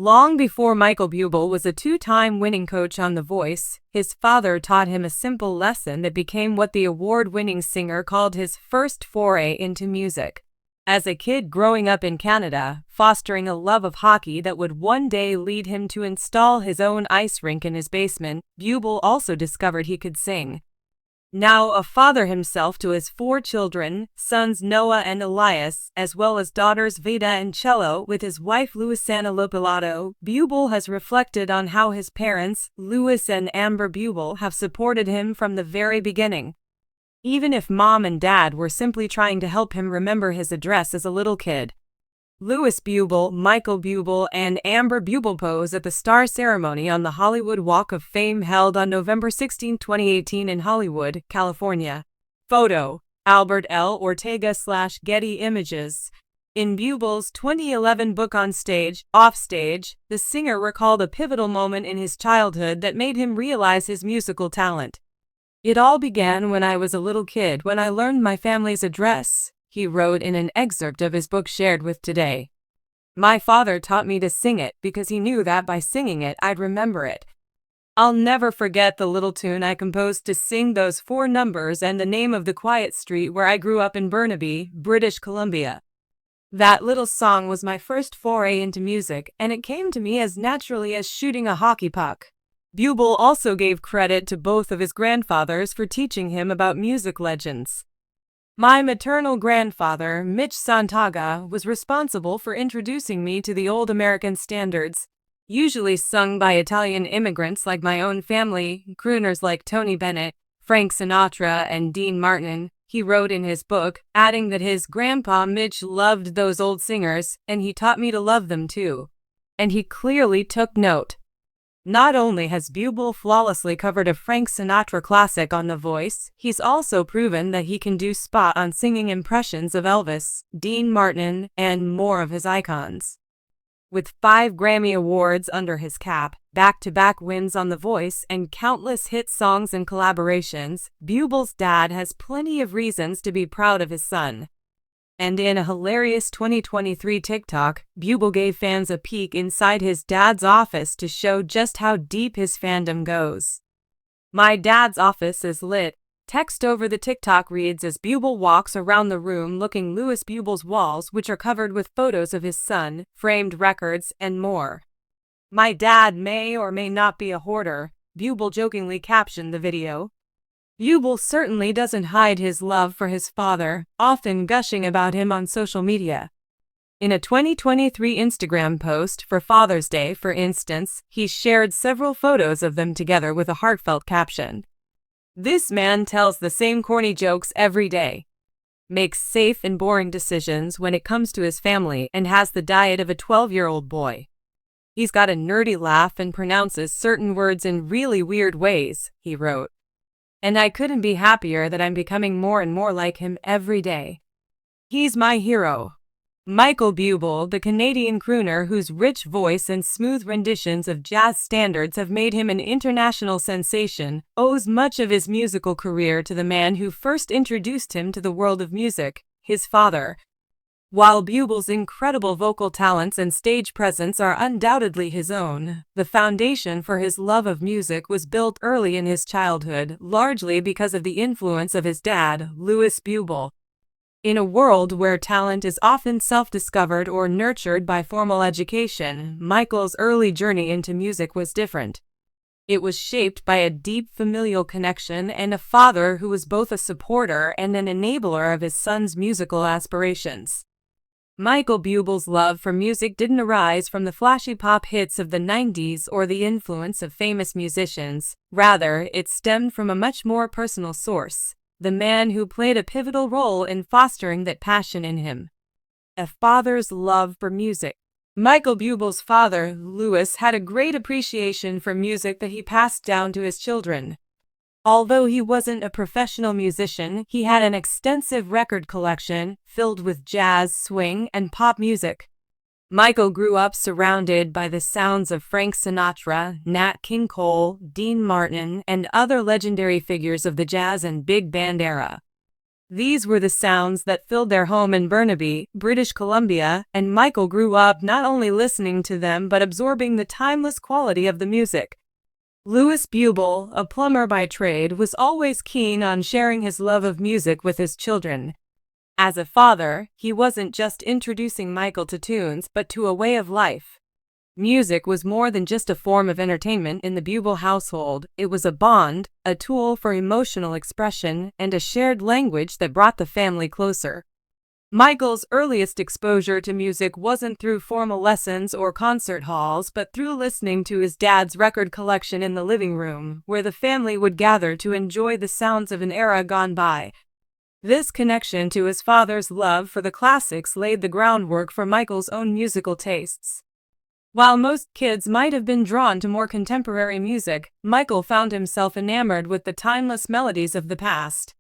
Long before Michael Bublé was a two-time winning coach on The Voice, his father taught him a simple lesson that became what the award-winning singer called his first foray into music. As a kid growing up in Canada, fostering a love of hockey that would one day lead him to install his own ice rink in his basement, Bublé also discovered he could sing. Now a father himself to his 4 children, sons Noah and Elias, as well as daughters Vida and Cello with his wife Luisana Lopilato, Bublé has reflected on how his parents, Louis and Amber Bublé, have supported him from the very beginning. Even if mom and dad were simply trying to help him remember his address as a little kid. Louis Bublé, Michael Bublé, and Amber Bublé pose at the star ceremony on the Hollywood Walk of Fame held on November 16, 2018 in Hollywood, California. Photo: Albert L. Ortega/Getty Images. In Bublé's 2011 book On Stage, Off Stage, the singer recalled a pivotal moment in his childhood that made him realize his musical talent. "It all began when I was a little kid when I learned my family's address," he wrote in an excerpt of his book shared with Today. "My father taught me to sing it because he knew that by singing it I'd remember it. I'll never forget the little tune I composed to sing those 4 numbers and the name of the quiet street where I grew up in Burnaby, British Columbia. That little song was my first foray into music, and it came to me as naturally as shooting a hockey puck." Bublé also gave credit to both of his grandfathers for teaching him about music legends. "My maternal grandfather, Mitch Santaga, was responsible for introducing me to the old American standards, usually sung by Italian immigrants like my own family, crooners like Tony Bennett, Frank Sinatra, and Dean Martin," he wrote in his book, adding that his grandpa Mitch loved those old singers, and he taught me to love them too. And he clearly took note. Not only has Bublé flawlessly covered a Frank Sinatra classic on The Voice, he's also proven that he can do spot-on singing impressions of Elvis, Dean Martin, and more of his icons. With 5 Grammy Awards under his cap, back-to-back wins on The Voice, and countless hit songs and collaborations, Bublé's dad has plenty of reasons to be proud of his son. And in a hilarious 2023 TikTok, Bublé gave fans a peek inside his dad's office to show just how deep his fandom goes. "My dad's office is lit," text over the TikTok reads as Bublé walks around the room looking Louis Bublé's walls, which are covered with photos of his son, framed records, and more. "My dad may or may not be a hoarder," Bublé jokingly captioned the video. Bublé certainly doesn't hide his love for his father, often gushing about him on social media. In a 2023 Instagram post for Father's Day, for instance, he shared several photos of them together with a heartfelt caption. "This man tells the same corny jokes every day, makes safe and boring decisions when it comes to his family, and has the diet of a 12-year-old boy. He's got a nerdy laugh and pronounces certain words in really weird ways," he wrote. "And I couldn't be happier that I'm becoming more and more like him every day. He's my hero." Michael Bublé, the Canadian crooner whose rich voice and smooth renditions of jazz standards have made him an international sensation, owes much of his musical career to the man who first introduced him to the world of music, his father. While Bublé's incredible vocal talents and stage presence are undoubtedly his own, the foundation for his love of music was built early in his childhood, largely because of the influence of his dad, Louis Bublé. In a world where talent is often self-discovered or nurtured by formal education, Michael's early journey into music was different. It was shaped by a deep familial connection and a father who was both a supporter and an enabler of his son's musical aspirations. Michael Bublé's love for music didn't arise from the flashy pop hits of the 90s or the influence of famous musicians. Rather, it stemmed from a much more personal source: the man who played a pivotal role in fostering that passion in him. A father's love for music. Michael Bublé's father, Louis, had a great appreciation for music that he passed down to his children. Although he wasn't a professional musician, he had an extensive record collection filled with jazz, swing, and pop music. Michael grew up surrounded by the sounds of Frank Sinatra, Nat King Cole, Dean Martin, and other legendary figures of the jazz and big band era. These were the sounds that filled their home in Burnaby, British Columbia, and Michael grew up not only listening to them but absorbing the timeless quality of the music. Louis Buble, a plumber by trade, was always keen on sharing his love of music with his children. As a father, he wasn't just introducing Michael to tunes but to a way of life. Music was more than just a form of entertainment in the Buble household. It was a bond, a tool for emotional expression, and a shared language that brought the family closer. Michael's earliest exposure to music wasn't through formal lessons or concert halls, but through listening to his dad's record collection in the living room, where the family would gather to enjoy the sounds of an era gone by. This connection to his father's love for the classics laid the groundwork for Michael's own musical tastes. While most kids might have been drawn to more contemporary music, Michael found himself enamored with the timeless melodies of the past.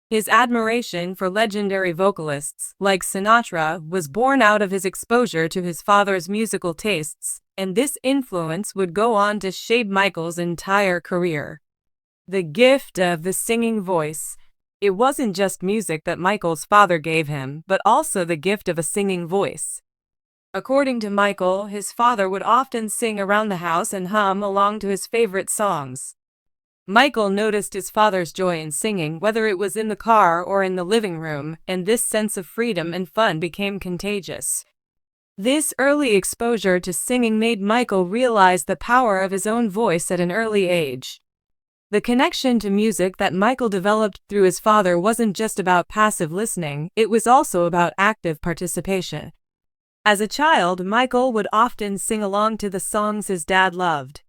His admiration for legendary vocalists, like Sinatra, was born out of his exposure to his father's musical tastes, and this influence would go on to shape Michael's entire career. The gift of the singing voice. It wasn't just music that Michael's father gave him, but also the gift of a singing voice. According to Michael, his father would often sing around the house and hum along to his favorite songs. Michael noticed his father's joy in singing, whether it was in the car or in the living room, and this sense of freedom and fun became contagious. This early exposure to singing made Michael realize the power of his own voice at an early age. The connection to music that Michael developed through his father wasn't just about passive listening, it was also about active participation. As a child, Michael would often sing along to the songs his dad loved.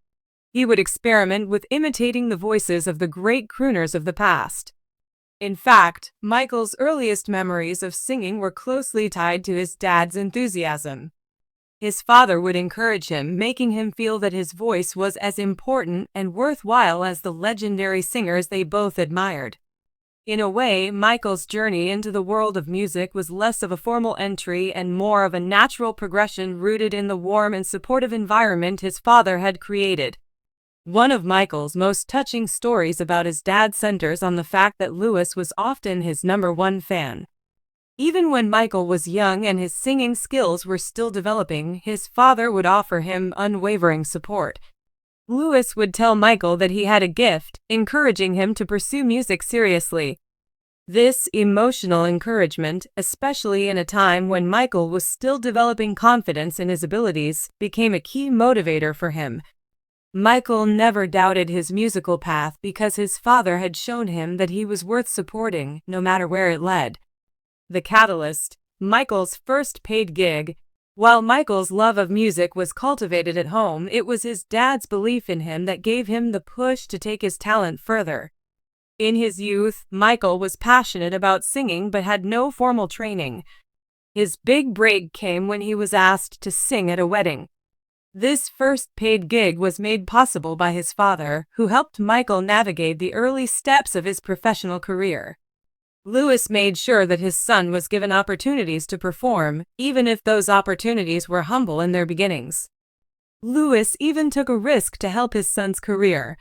He would experiment with imitating the voices of the great crooners of the past. In fact, Michael's earliest memories of singing were closely tied to his dad's enthusiasm. His father would encourage him, making him feel that his voice was as important and worthwhile as the legendary singers they both admired. In a way, Michael's journey into the world of music was less of a formal entry and more of a natural progression rooted in the warm and supportive environment his father had created. One of Michael's most touching stories about his dad centers on the fact that Louis was often his #1 fan. Even when Michael was young and his singing skills were still developing, his father would offer him unwavering support. Louis would tell Michael that he had a gift, encouraging him to pursue music seriously. This emotional encouragement, especially in a time when Michael was still developing confidence in his abilities, became a key motivator for him. Michael never doubted his musical path because his father had shown him that he was worth supporting, no matter where it led. The catalyst, Michael's first paid gig. While Michael's love of music was cultivated at home, it was his dad's belief in him that gave him the push to take his talent further. In his youth, Michael was passionate about singing but had no formal training. His big break came when he was asked to sing at a wedding. This first paid gig was made possible by his father, who helped Michael navigate the early steps of his professional career. Louis made sure that his son was given opportunities to perform, even if those opportunities were humble in their beginnings. Louis even took a risk to help his son's career.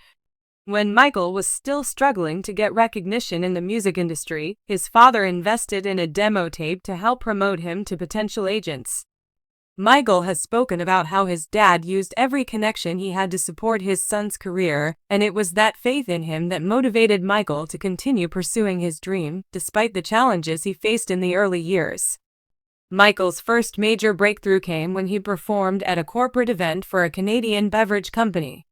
When Michael was still struggling to get recognition in the music industry, his father invested in a demo tape to help promote him to potential agents. Michael has spoken about how his dad used every connection he had to support his son's career, and it was that faith in him that motivated Michael to continue pursuing his dream, despite the challenges he faced in the early years. Michael's first major breakthrough came when he performed at a corporate event for a Canadian beverage company.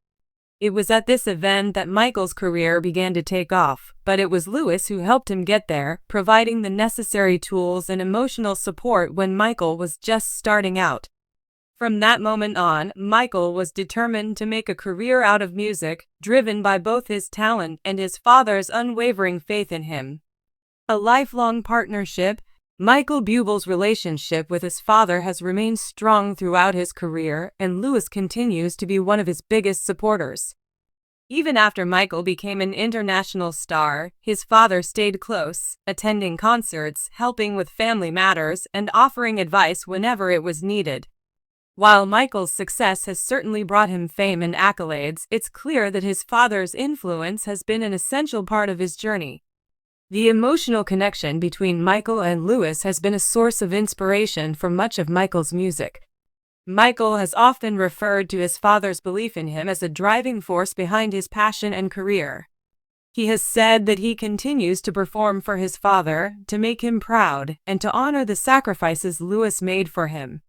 It was at this event that Michael's career began to take off, but it was Louis who helped him get there, providing the necessary tools and emotional support when Michael was just starting out. From that moment on, Michael was determined to make a career out of music, driven by both his talent and his father's unwavering faith in him. A lifelong partnership, Michael Buble's relationship with his father has remained strong throughout his career, and Louis continues to be one of his biggest supporters. Even after Michael became an international star, his father stayed close, attending concerts, helping with family matters, and offering advice whenever it was needed. While Michael's success has certainly brought him fame and accolades, it's clear that his father's influence has been an essential part of his journey. The emotional connection between Michael and Louis has been a source of inspiration for much of Michael's music. Michael has often referred to his father's belief in him as a driving force behind his passion and career. He has said that he continues to perform for his father, to make him proud, and to honor the sacrifices Louis made for him.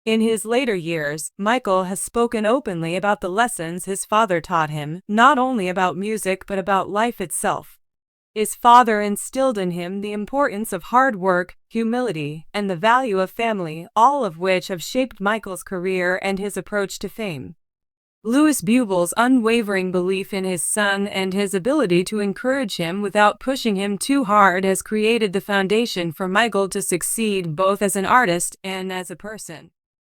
In his later years, Michael has spoken openly about the lessons his father taught him, not only about music but about life itself. His father instilled in him the importance of hard work, humility, and the value of family, all of which have shaped Michael's career and his approach to fame. Louis Bubles' unwavering belief in his son and his ability to encourage him without pushing him too hard has created the foundation for Michael to succeed both as an artist and as a person.